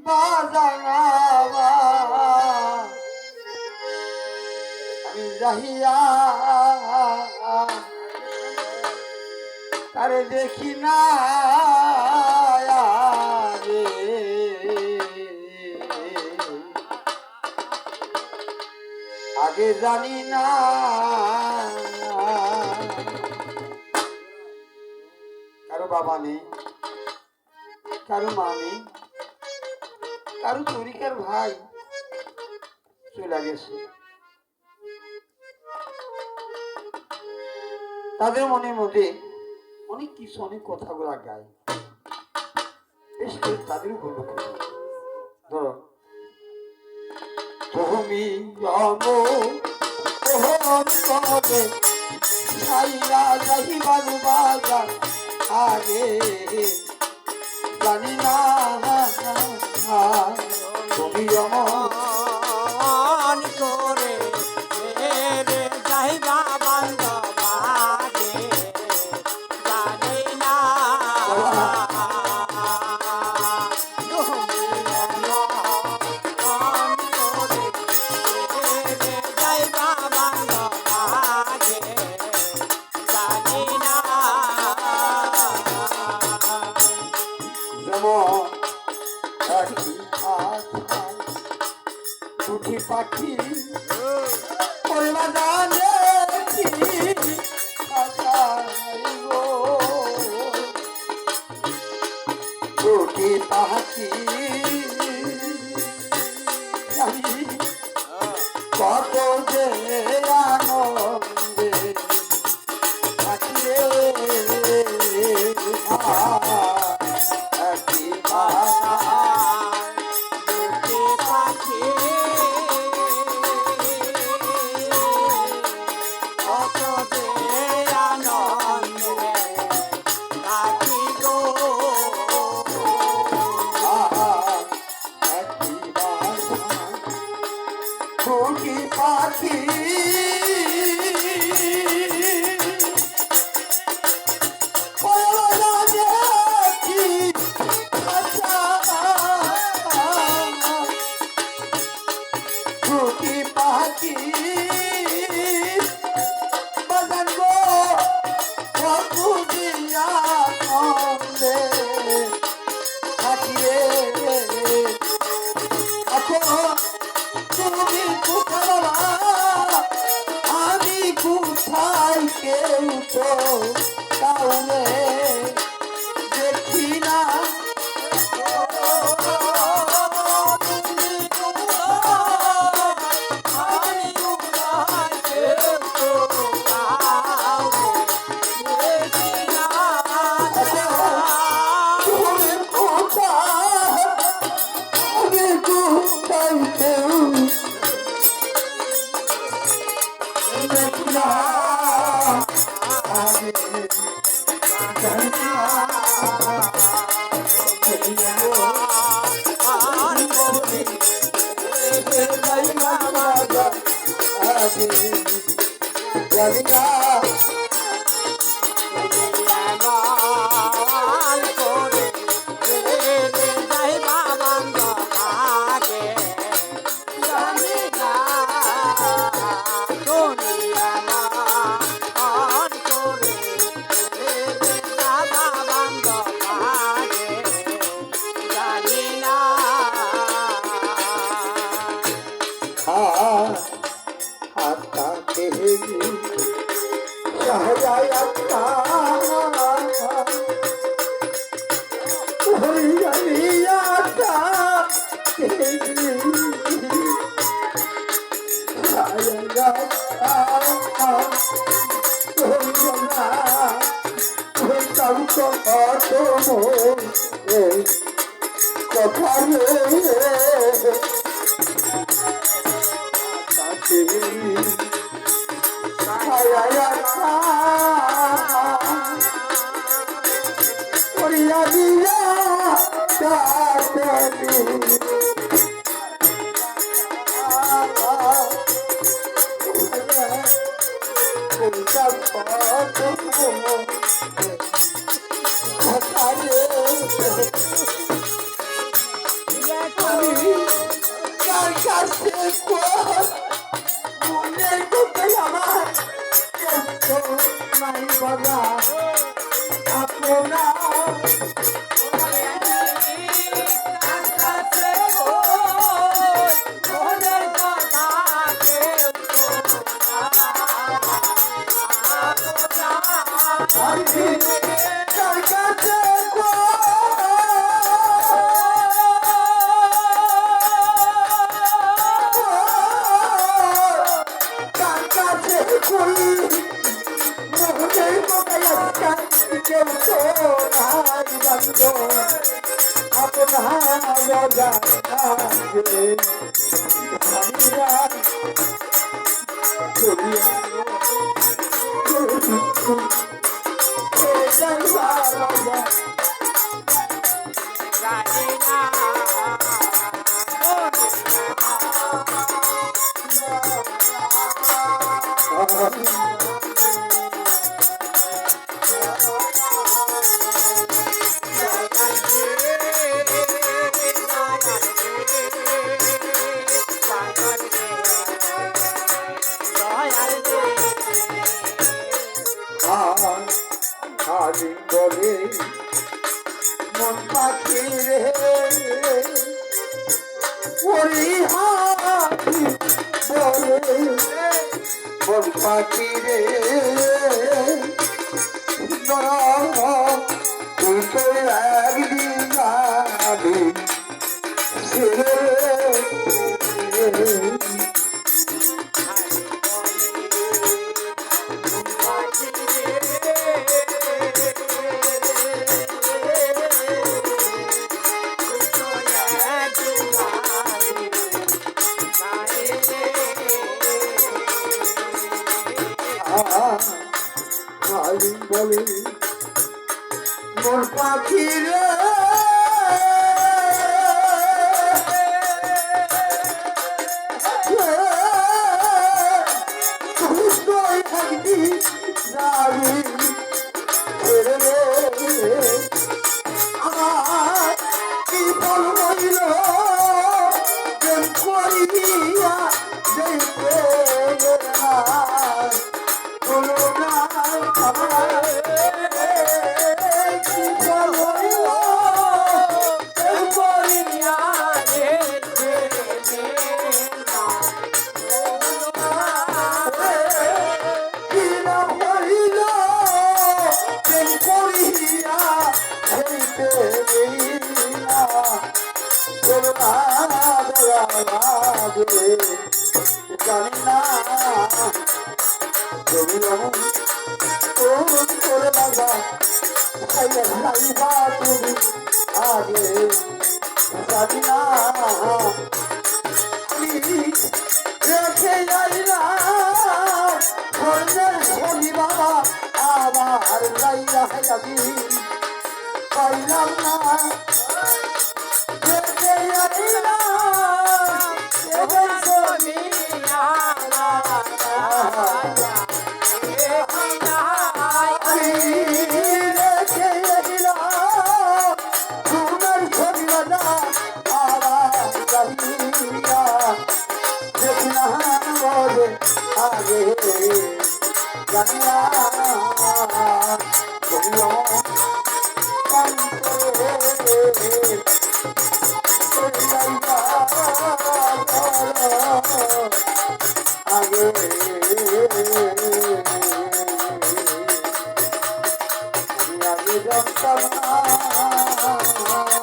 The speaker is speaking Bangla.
বাজানা আমি যাহিয়া তারে দেখি না রে আগে জানি না কারো বাবা নেই, কারো মা নেই, কারো তরিকার ভাই চলে গেছে। তাদের মনের মধ্যে অনেক কিছু, অনেক কথাগুলা গায়। বেশ করে তাদেরও বলবো কথা। ধরো তুমি অন্তরে ছাইয়া যাইবার বাজার আগে জানি না তুমি অমন করে রে যাইবা বান্ধবাগে জানি না দুটি পাখি জানে দুটি পাখি কত যে আনন্দে পাখি রে পাখি পাখি বাগান গো দিয়া পাখি রে তুমি কোথায় আমি কোথায় কেউ তো কাউরে দেখি না নাই বাজা আপনার কার কাছে কার কাছে কই মোহনের কথায় আজকাল কেউ তো নাই বান্ধ আপনার রাজা লাগে স্বামীরা হারি বলে মন পাখি রে ওরে হারি বলে মন পাখি রে তুই তো একদিন যাবি ছেড়ে হারি বলে মোর পাখি রে তুই তো একদিন যাবি ছেড়ে আমার কি বল বলিল প্রেম করিয়া দেখতে বলো না আমার কি বল বলিল প্রেম করিয়া কি না বলিল প্রেম করিয়া দেখতে না বলো না লাগে জানি না তুমি করে লাগা খাইলে খাইবা তুমি আগে জানি না রেখে যাইলাম ধর্মের শনি বাবা আবার লাইলা যাবি পাইলাম না রেখে আগে জানিয়া আগে আগে জানতাম না